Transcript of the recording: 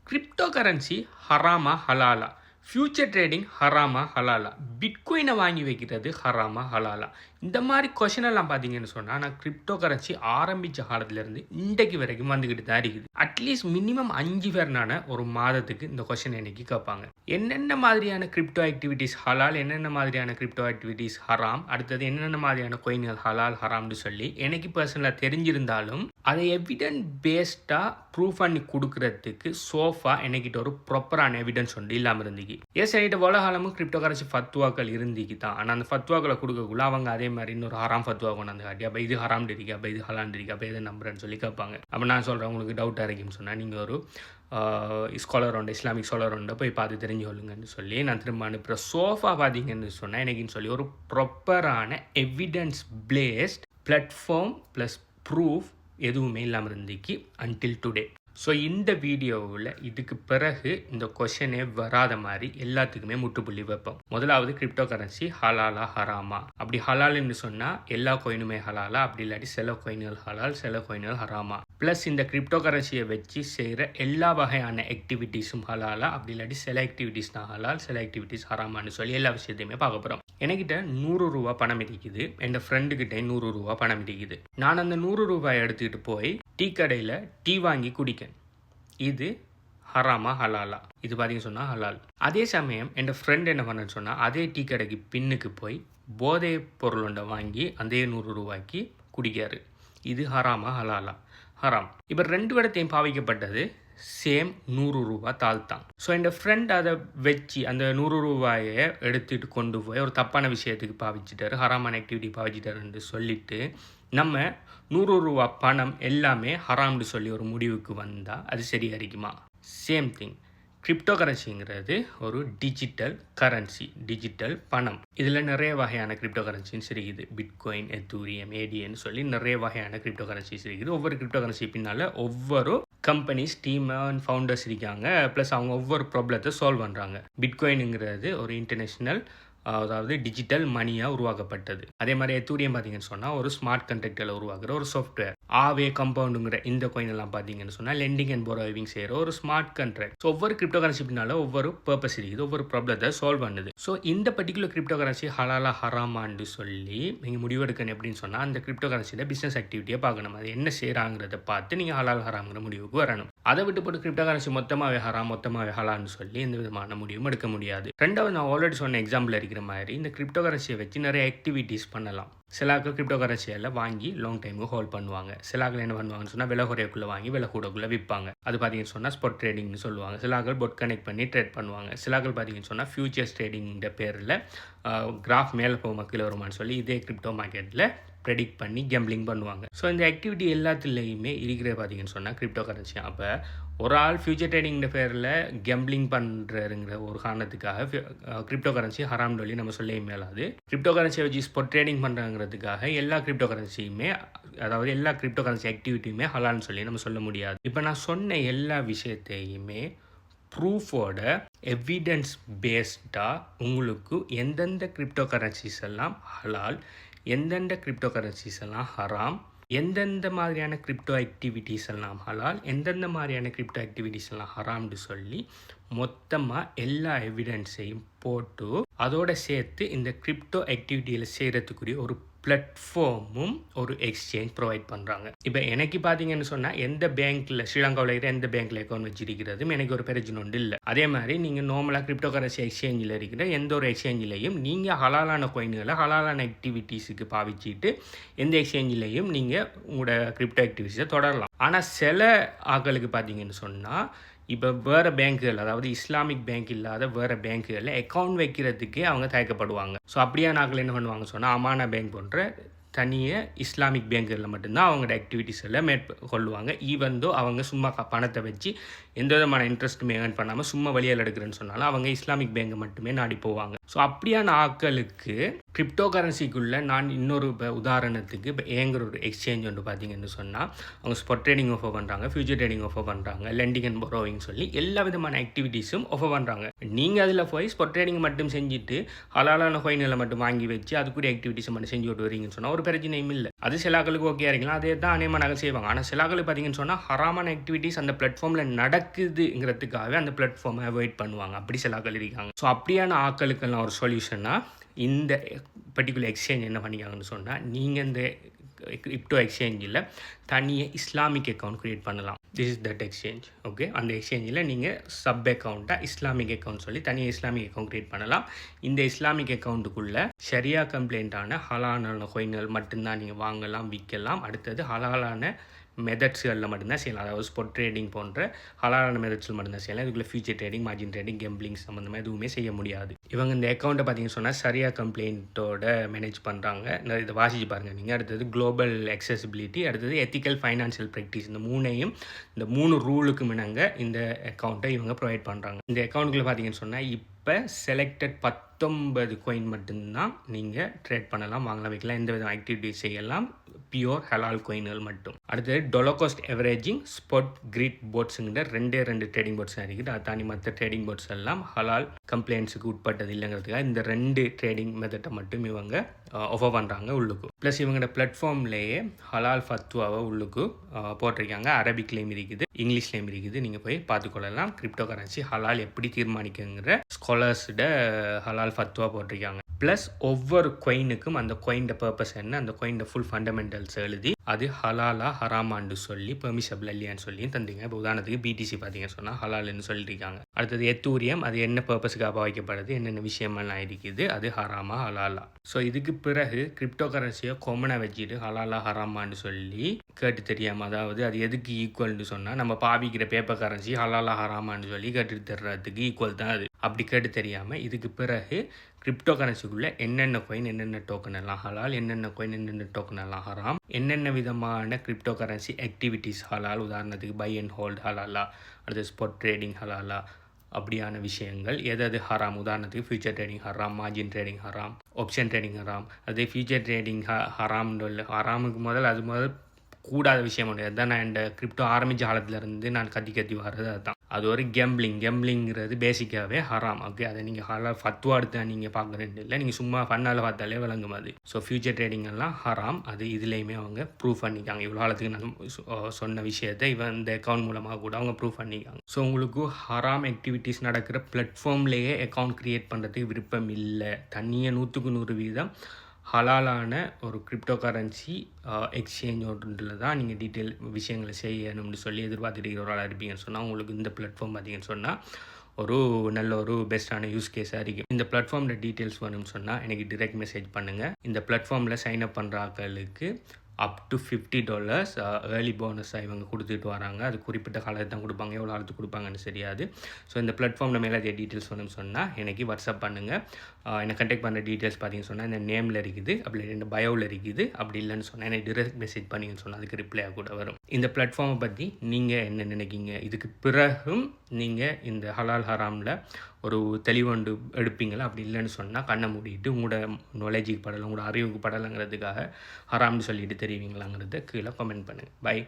Crypto currency ஹராமா ஹலாலா? Future trading ஹராமா ஹலாலா? பிட்காயினை வாங்கி வைக்கிறது ஹராமா ஹலாலா? இந்த மாதிரி கொஷின் எல்லாம் பார்த்தீங்கன்னு சொன்னால் நான் கிரிப்டோ கரன்சி ஆரம்பித்த காலத்துலேருந்து இன்றைக்கு வரைக்கும் வந்துக்கிட்டு தான் இருக்குது. அட்லீஸ்ட் மினிமம் 5 பேர்னான ஒரு மாதத்துக்கு இந்த கொஷின் எனக்கு கேட்பாங்க. என்னென்ன மாதிரியான கிரிப்டோ ஆக்டிவிட்டீஸ் ஹலால், என்னென்ன மாதிரியான கிரிப்டோ ஆக்டிவிட்டீஸ் ஹராம், அடுத்தது என்னென்ன மாதிரியான கோயின்கள் ஹலால் ஹராம்னு சொல்லி எனக்கு பர்சனலாக தெரிஞ்சிருந்தாலும் அதை எவிடன்ஸ் பேஸ்டாக ப்ரூவ் பண்ணி கொடுக்கறதுக்கு சோஃபா என்கிட்ட ஒரு ப்ராப்பரான எவிடன்ஸ் ஒன்று இல்லாமல் இருந்துச்சு. என்கிட்ட உலகாலமும் கிரிப்டோ கரன்சி ஃபத்வாக்கள் இருந்துக்கு தான். ஆனால் அந்த ஃபத்வாக்களை கொடுக்கக்குள்ள அவங்க அதே மாதிரி இன்னொரு ஹராம் ஃபத்வா கொண்டாந்து காட்டி அப்போ இது ஹராம் இருக்கா, அப்போ இது ஹலான் இருக்கா, அப்போ எதை நம்புறேன்னு சொல்லி கேட்பாங்க. அப்போ நான் சொல்கிறேன், உங்களுக்கு டவுட்டாக இருக்குன்னு சொன்னால் நீங்கள் ஒரு ஸ்காலர் உண்டு, இஸ்லாமிக் ஸ்காலர் உண்டு, போய் பார்த்து தெரிஞ்சு கொள்ளுங்கன்னு சொல்லி நான் திரும்ப அனுப்புகிற சோஃபா பார்த்தீங்கன்னு சொன்னால் எனக்குன்னு சொல்லி ஒரு ப்ராப்பரான evidence based platform plus proof எதுவுமே இல்லாமல் இருந்துச்சு அன்டில் டுடே. ஸோ இந்த வீடியோவில் இதுக்கு பிறகு இந்த கொஷனே வராத மாதிரி எல்லாத்துக்குமே முற்றுப்புள்ளி வைப்போம். முதலாவது கிரிப்டோ கரன்சி ஹலாலா ஹராமா? அப்படி ஹலால்னு சொன்னால் எல்லா கோயினுமே ஹலாலா, அப்படி இல்லாட்டி சில கோயின்கள் ஹலால், சில கோயின்கள் ஹராமா? ப்ளஸ் இந்த கிரிப்டோ கரன்சியை வச்சு செய்கிற எல்லா வகையான ஆக்டிவிட்டீஸும் ஹலாலா, அப்படி இல்லாட்டி சில ஆக்டிவிட்டீஸ் தான் ஹலால், சில ஆக்டிவிட்டீஸ் ஹராமான்னு சொல்லி எல்லா விஷயத்தையுமே பார்க்க போகிறோம். என்கிட்ட 100 ரூபா பணம் இருக்குது, என் ஃப்ரெண்டுக்கிட்ட 100 ரூபா பணம் இருக்குது. நான் அந்த 100 ரூபாய் எடுத்துக்கிட்டு போய் டீ கடையில் டீ வாங்கி குடிக்கேன். இது ஹராமா ஹலாலா? இது பார்த்தீங்கன்னு சொன்னால் ஹலால். அதே சமயம் என் ஃப்ரெண்ட் என்ன பண்ணன்னு சொன்னால் அதே டீ கடைக்கு பின்னுக்கு போய் போதை பொருள் ஒன்றை வாங்கி அதே 100 ரூபாய்க்கு குடிக்காரு. இது ஹராமா ஹலாலா? ஹராம். இப்போ 2 இடத்தையும் பாவிக்கப்பட்டது சேம் 100 ரூபா தாள் தான். ஸோ என் ஃப்ரெண்ட் அதை வச்சு அந்த 100 ரூபாயை எடுத்துகிட்டு கொண்டு போய் ஒரு தப்பான விஷயத்துக்கு பாவிச்சிட்டாரு, ஹராமான ஆக்டிவிட்டி பாவிச்சிட்டாருன்னு சொல்லிட்டு நம்ம 100 ரூபா பணம் எல்லாமே ஹராம்னு சொல்லி ஒரு முடிவுக்கு வந்தால் அது சரியா இருக்குமா? Same thing. கிரிப்டோ கரன்சிங்கிறது ஒரு டிஜிட்டல் கரன்சி, டிஜிட்டல் பணம். இதில் நிறைய வகையான கிரிப்டோ கரன்சிஸ் இருக்குது. பிட்காயின், எத்தூரியம், ஏடிஎன்னு சொல்லி நிறைய வகையான கிரிப்டோ கரன்சிஸ் இருக்குது. ஒவ்வொரு கிரிப்டோ கரன்சி பின்னால் ஒவ்வொரு கம்பெனிஸ், டீம் அண்ட் ஃபவுண்டர்ஸ் இருக்காங்க. ப்ளஸ் அவங்க ஒவ்வொரு ப்ராப்ளத்தை சால்வ் பண்ணுறாங்க. பிட்காயினுங்கிறது ஒரு இன்டர்நேஷ்னல், அதாவது டிஜிட்டல் மணியாக உருவாக்கப்பட்டது. அதே மாதிரி எத்தூரியம் பார்த்தீங்கன்னு சொன்னால் ஒரு ஸ்மார்ட் கான்ட்ராக்டில் உருவாக்குற ஒரு சாஃப்ட்வேர். ஆவே கம்பவுண்டுங்கிற இந்த கோயின் எல்லாம் பார்த்தீங்கன்னு சொன்னால் லெண்டிங் அண்ட் போரோவிங் செய்கிற ஒரு ஸ்மார்ட் கான்ட்ராக்ட். ஸோ ஒவ்வொரு கிரிப்டோ கரன்சி பின்னால் ஒவ்வொரு பர்பஸ் இருக்குது, ஒவ்வொரு ப்ராப்ளத்தை சால்வ் பண்ணுது. ஸோ இந்த பர்டிகுலர் கிரிப்டோ கரன்சி ஹலாலா ஹராமான்னு சொல்லி நீங்கள் முடிவெடுக்கணும். எப்படின்னு சொன்னால் அந்த கிரிப்டோ கரன்சியில் பிஸ்னஸ் ஆக்டிவிட்டியை பார்க்கணும், அது என்ன செய்கிறாங்கிறத பார்த்து நீங்கள் ஹலால் ஹராம்ங்கிற முடிவுக்கு வரணும். அதை விட்டு போட்டு கிரிப்டோ கரன்சி மொத்தமாகவே ஹராம், மொத்தமாகவே ஹலால்னு சொல்லி எந்த விதமான முடிவும் எடுக்க முடியாது. ரெண்டாவது, நான் ஆல்ரெடி சொன்ன எக்ஸாம்பிள் இருக்கிற மாதிரி இந்த கிரிப்டோ கரன்சியை வச்சு நிறைய ஆக்டிவிட்டீஸ் பண்ணலாம். சிலாக்கள் கிரிப்டோ கரன்சியில் வாங்கி லாங் டைமுக்கு ஹோல்ட் பண்ணுவாங்க. சிலாக்கள் என்ன பண்ணுவாங்கன்னு சொன்னால் விலை குறையக்குள்ளே வாங்கி விலை கூடக்குள்ளே விற்பாங்க. அது பார்த்தீங்கன்னு சொன்னால் ஸ்பாட் ட்ரேடிங்னு சொல்லுவாங்க. சிலாக்கள் பொட் கனெக்ட் பண்ணி ட்ரேட் பண்ணுவாங்க. சிலாக்கள் பார்த்தீங்கன்னு சொன்னால் ஃபியூச்சர்ஸ் ட்ரேடிங்கிற பேரில் கிராஃப் மேலே போகும் கீழே வருமானு சொல்லி இதே கிரிப்டோ மார்க்கெட்டில் ப்ரெடிக்ட் பண்ணி கேம்பிளிங் பண்ணுவாங்க. ஸோ இந்த ஆக்டிவிட்டி எல்லாத்துலேயுமே இருக்கிற பார்த்தீங்கன்னு சொன்னால் கிரிப்டோ கரன்சி. அப்போ ஒரு ஆள் ஃபியூச்சர் ட்ரேடிங்கிற பேரில் கேம்பிளிங் பண்ணுறங்கிற ஒரு காரணத்துக்காக கிரிப்டோ கரன்சி ஹராம்னு சொல்லி நம்ம சொல்லவே மேலாது. கிரிப்டோ கரன்சியை வச்சு ஸ்பாட் ட்ரேடிங் பண்ணுறங்கிறதுக்காக எல்லா கிரிப்டோ கரன்சியுமே, அதாவது எல்லா கிரிப்டோ கரன்சி ஆக்டிவிட்டியுமே ஹலால்னு சொல்லி நம்ம சொல்ல முடியாது. இப்போ நான் சொன்ன எல்லா விஷயத்தையுமே ப்ரூஃபோட எவிடன்ஸ் பேஸ்டாக உங்களுக்கு எந்தெந்த கிரிப்டோ கரன்சிஸ் எல்லாம் ஹலால், எந்தெந்த கிரிப்டோ கரன்சிஸ் எல்லாம் ஹராம், எந்தெந்த மாதிரியான கிரிப்டோ ஆக்டிவிட்டீஸ் எல்லாம் ஹலால், எந்தெந்த மாதிரியான கிரிப்டோ ஆக்டிவிட்டீஸ் எல்லாம் ஹராம்னு சொல்லி மொத்தமாக எல்லா எவிடன்ஸையும் போட்டு அதோட சேர்த்து இந்த கிரிப்டோ ஆக்டிவிட்டியில் செய்கிறதுக்குரிய ஒரு பிளாட்ஃபார்மும் ஒரு எக்ஸ்சேஞ்ச் ப்ரொவைட் பண்ணுறாங்க. இப்போ எனக்கு பார்த்தீங்கன்னு சொன்னால் எந்த பேங்க்கில், ஸ்ரீலங்காவில் இருக்கிற எந்த பேங்க்கில் அக்கௌண்ட் வச்சிருக்கிறதும் எனக்கு ஒரு பிரச்சனை ஒன்று இல்லை. அதே மாதிரி நீங்கள் நார்மலாக கிரிப்டோ கரன்சி எக்ஸ்சேஞ்சில் இருக்கிற எந்த ஒரு எக்ஸ்சேஞ்சிலையும் நீங்கள் ஹலாலான கோயின்களை ஹலாலான ஆக்டிவிட்டீஸுக்கு பாவிச்சிட்டு எந்த எக்ஸ்சேஞ்சிலையும் நீங்கள் உங்களோட கிரிப்டோ ஆக்டிவிட்டீஸை தொடரலாம். ஆனால் சில ஆட்களுக்கு பார்த்தீங்கன்னு சொன்னால் இப்போ வேறு பேங்க்குகள், அதாவது இஸ்லாமிக் பேங்க் இல்லாத வேறு பேங்க்குகளில் அக்கௌண்ட் வைக்கிறதுக்கே அவங்க தயக்கப்படுவாங்க. ஸோ அப்படியே நாங்கள் என்ன பண்ணுவாங்க சொன்னால் அமானா பேங்க் போன்ற தனியாக இஸ்லாமிக் பேங்குகளில் மட்டும்தான் அவங்களோட ஆக்டிவிட்டீஸ் எல்லாம் மேற்கொள்ளுவாங்க. ஈவந்தோ அவங்க சும்மா பணத்தை வச்சு எந்த விதமான இன்ட்ரெஸ்ட்டுமே ஏர்ன் பண்ணாமல் சும்மா வெளியில் எடுக்கிறேன்னு சொன்னாலும் அவங்க இஸ்லாமிக் பேங்கை மட்டுமே நாடி போவாங்க. ஸோ அப்படியான ஆட்களுக்கு கிரிப்டோ கரன்சிக்குள்ளே நான் இன்னொரு உதாரணத்துக்கு இப்போ ஏங்கிற ஒரு எக்ஸ்சேஞ்ச் ஒன்று பார்த்தீங்கன்னு சொன்னால் அவங்க ஸ்பாட் ட்ரேடிங் ஆஃபர் பண்ணுறாங்க, ஃபியூச்சர் ட்ரேடிங் ஆஃபர் பண்ணுறாங்க, லெண்டிங் அண்ட் borrowing சொல்லி எல்லா விதமான ஆக்டிவிட்டீஸும் ஆஃபர் பண்ணுறாங்க. நீங்கள் அதில் போய் ஸ்பாட் ட்ரேடிங் மட்டும் செஞ்சுட்டு ஹலாலான கோயின்களை மட்டும் வாங்கி வச்சு அதுக்குரிய ஆக்டிவிட்டீஸ் மட்டும் செஞ்சு விட்டு வரீங்கன்னு சொன்னால் ஒரு பிரச்சனையும் இல்லை. அது சிலாக்களுக்கு ஓகே இருக்கலாம், அதே தான் அநேகமாக நகை செய்வாங்க. ஆனால் சிலாக்களுக்கு பார்த்தீங்கன்னு சொன்னால் ஹராமான ஆக்டிவிட்டீஸ் அந்த பிளாட்ஃபார்மில் நடக்குதுங்கிறதுக்காகவே அந்த பிளாட்ஃபார்மை அவாய்ட் பண்ணுவாங்க. அப்படி சிலாக்கள் இருக்காங்க. ஸோ அப்படியான ஆட்களுக்கெல்லாம் ஒரு சொல்யூஷனாக இந்த பர்டிகுலர் எக்ஸ்சேஞ்ச் என்ன பண்ணிக்காங்கன்னு சொன்னால், நீங்கள் இந்த கிரிப்டோ எக்ஸ்சேஞ்சில் தனியாக இஸ்லாமிக் அக்கௌண்ட் க்ரியேட் பண்ணலாம். This is that exchange. Okay, அந்த எக்ஸ்சேஞ்சில் நீங்கள் சப் அக்கௌண்ட்டாக இஸ்லாமிக் அக்கௌண்ட் சொல்லி தனியாக இஸ்லாமிக் அக்கௌண்ட் க்ரியேட் பண்ணலாம். இந்த இஸ்லாமிக் அக்கௌண்ட்டுக்குள்ளே ஷரியா கம்ப்ளைண்ட்டான ஹலாலான கோயின்கள் மட்டும்தான் நீங்கள் வாங்கலாம், விற்கலாம். அடுத்தது ஹலாலான மெத்தட்ஸ்களில் மட்டும்தான் செய்யலாம். அதாவது ஸ்பாட் ட்ரேடிங் போன்ற ஹலாலான மெத்தட்ஸில் மட்டும்தான் செய்யலாம். இதுக்குள்ளே future trading, margin trading, gambling சம்மந்தமாக எதுவுமே செய்ய முடியாது. இவங்க இந்த அக்கௌண்ட்டை பார்த்தீங்கன்னு சொன்னால் சரியா கம்ப்ளைண்ட்டோட மேனேஜ் பண்ணுறாங்க. இதை வாசிச்சு பாருங்கள் நீங்கள். அடுத்தது குளோபல் அக்சசிபிலிட்டி, அடுத்தது எத்திக்கல் ஃபைனான்ஷியல் ப்ராக்டிஸ். இந்த 3 ரூலுக்கு முன்னங்க இந்த அக்கௌண்ட்டை இவங்க ப்ரொவைட் பண்ணுறாங்க. இந்த அக்கௌண்ட்டுக்குள்ளே பார்த்தீங்கன்னு சொன்னால் இப்போ செலக்டட் 19 கோயின் மட்டும்தான் நீங்கள் ட்ரேட் பண்ணலாம், வாங்கலாம், வைக்கலாம், எந்த வித ஆக்டிவிட்டிஸ் செய்யலாம். பியூர் ஹலால் கோயின்கள் மட்டும். அடுத்தது டொலோகாஸ்ட் எவரேஜிங், ஸ்பாட் கிரிட் போட்ஸுங்கிற 2 ட்ரேடிங் போட்ஸ் இருக்குது. அதை தாண்டி மற்ற ட்ரேடிங் போட்ஸ் எல்லாம் ஹலால் கம்ப்ளைண்ட்ஸுக்கு உட்பட்டது இல்லைங்கிறதுக்காக இந்த 2 ட்ரேடிங் மெத்தட்டை மட்டும் இவங்க ஆஃபர் பண்ணுறாங்க உள்ளுக்கு. ப்ளஸ் இவங்களோட பிளாட்ஃபார்ம்லேயே ஹலால் ஃபத்வாவை உள்ளுக்கு போட்டிருக்காங்க. அரபிக்லேயும் இருக்குது, இங்கிலீஷ்லேயும் இருக்குது. நீங்கள் போய் பார்த்துக்கொள்ளலாம். கிரிப்டோ கரன்சி ஹலால் எப்படி தீர்மானிக்குங்கிற ஸ்காலர்ஸோட ஹலால் ஃபத்வா போட்டிருக்காங்க. ப்ளஸ் ஒவ்வொரு கோயினுக்கும் அந்த கோயின்ட பர்பஸ் என்ன, அந்த கோயின்ட ஃபுல் ஃபண்டமெண்டல்ஸ் எழுதி அது ஹலாலா ஹராமான்னு சொல்லி பெர்மிஷபிள் இல்லையான்னு சொல்லி தந்தீங்க. இப்போ உதாரணத்துக்கு பிடிசி பார்த்தீங்கன்னு சொன்னால் ஹலால்னு சொல்லியிருக்காங்க. அடுத்தது எத்தூரியம், அது என்ன பர்பஸுக்காக பாவிக்கப்படுது, என்னென்ன விஷயமெல்லாம் இருக்குது, அது ஹராமா ஹலாலா. ஸோ இதுக்கு பிறகு கிரிப்டோ கரன்சியை கொமனாக வச்சுட்டு ஹலாலா ஹராமான்னு சொல்லி கேட்டு தெரியாமல், அதாவது அது எதுக்கு ஈக்குவல்னு சொன்னால் நம்ம பாவிக்கிற பேப்பர் கரன்சி ஹலாலா ஹராமான்னு சொல்லி கேட்டு தர்றதுக்கு ஈக்குவல் தான் அது. அப்படி கேட்டு தெரியாமல் இதுக்கு பிறகு கிரிப்டோ கரன்சிக்குள்ளே என்னென்ன கோயின் என்னென்ன டோக்கன் எல்லாம் ஹலால், என்னென்ன கோயின் என்னென்ன டோக்கன் எல்லாம் ஹராம், என்னென்ன விதமான கிரிப்டோ கரன்சி ஆக்டிவிட்டீஸ் ஹலால், உதாரணத்துக்கு பை அண்ட் ஹோல்ட் ஹலாலா, அடுத்து ஸ்பாட் ட்ரேடிங் ஹலாலா, அப்படியான விஷயங்கள் எது ஹராம். உதாரணத்துக்கு ஃபியூச்சர் ட்ரேடிங் ஹராம், மார்ஜின் ட்ரேடிங் ஹராம், ஆப்ஷன் ட்ரேடிங் ஹராம். அதே ஃபியூச்சர் ட்ரேடிங் ஹராம்னு இல்லை, ஹராமுக்கு அது முதல் கூடாத விஷயம் ஒன்று. அதுதான் நான் இந்த கிரிப்டோ ஆரம்பித்த காலத்துலேருந்து நான் கத்தி வர்றது அதுதான். அது ஒரு கேம்பிளிங்கிறது பேசிக்காகவே ஹராம். ஓகே, அதை நீங்கள் ஹலால் ஃபத்வா எடுத்து நீங்கள் பார்க்குறது இல்லை, நீங்கள் சும்மா ஃபன்னால் பார்த்தாலே விளங்கும் அது. ஸோ ஃபியூச்சர் ட்ரேடிங் எல்லாம் ஹராம். அது இதுலேயுமே அவங்க ப்ரூவ் பண்ணிக்காங்க. இவ்வளோ காலத்துக்கு நான் சொன்ன விஷயத்தை இந்த அக்கௌண்ட் மூலமாக கூட அவங்க ப்ரூவ் பண்ணிக்காங்க. ஸோ உங்களுக்கு ஹராம் ஆக்டிவிட்டீஸ் நடக்கிற பிளாட்ஃபார்ம்லேயே அக்கௌண்ட் க்ரியேட் பண்ணுறதுக்கு விருப்பம் இல்லை, தனியாக 100% ஹலாலான ஒரு கிரிப்டோ கரன்சி எக்ஸ்சேஞ்ச் ஒன்றில் தான் நீங்கள் டீட்டெயில் விஷயங்களை செய்யணும்னு சொல்லி எதிர்பார்த்துட்டு ஒரு ஆளாக இருப்பீங்கன்னு சொன்னால் உங்களுக்கு இந்த பிளாட்ஃபார்ம் பார்த்தீங்கன்னு சொன்னால் நல்ல ஒரு பெஸ்ட்டான யூஸ் கேஸாக இருக்கும். இந்த பிளாட்ஃபார்மில் டீட்டெயில்ஸ் வேணும்னு சொன்னால் எனக்கு டிரெக்ட் மெசேஜ் பண்ணுங்கள். இந்த பிளாட்ஃபார்மில் சைன் அப் பண்ணுற ஆட்களுக்கு அப் டு $50 ஏர்லி போனஸாக இவங்க கொடுத்துட்டு வராங்க. அது குறிப்பிட்ட காலத்தை தான் கொடுப்பாங்க, எவ்வளோ காலத்துக்கு கொடுப்பாங்கன்னு தெரியாது. ஸோ இந்த பிளாட்ஃபார்மில் மேலே அதே டீட்டெயில்ஸ் வேணும்னு சொன்னால் எனக்கு வாட்ஸ்அப் பண்ணுங்கள். என்னை கண்டெக்ட் பண்ணுற டீட்டெயில்ஸ் பார்த்தீங்கன்னு சொன்னால் இந்த நேமில் இருக்குது, அப்படி இந்த பயோவில் இருக்குது. அப்படி இல்லைன்னு சொன்னால் எனக்கு டிரெக்ட் மெசேஜ் பண்ணிங்கன்னு சொன்னால் அதுக்கு ரிப்ளையாக கூட வரும். இந்த பிளாட்ஃபார்மை பற்றி நீங்கள் என்ன நினைக்கிங்க? இதுக்கு பிறகும் நீங்கள் இந்த ஹலால் ஹராமில் ஒரு தெளிவண்டு எடுப்பீங்களா? அப்படி இல்லைன்னு சொன்னால் கண்ணை மூடிட்டு உங்களோட நாலேஜுக்கு படலை, உங்களோட அறிவுக்கு படலைங்கிறதுக்காக ஹராம்னு சொல்லிட்டு தெரிவிங்களாங்கிறத கீழே கமெண்ட் பண்ணுங்கள். பை.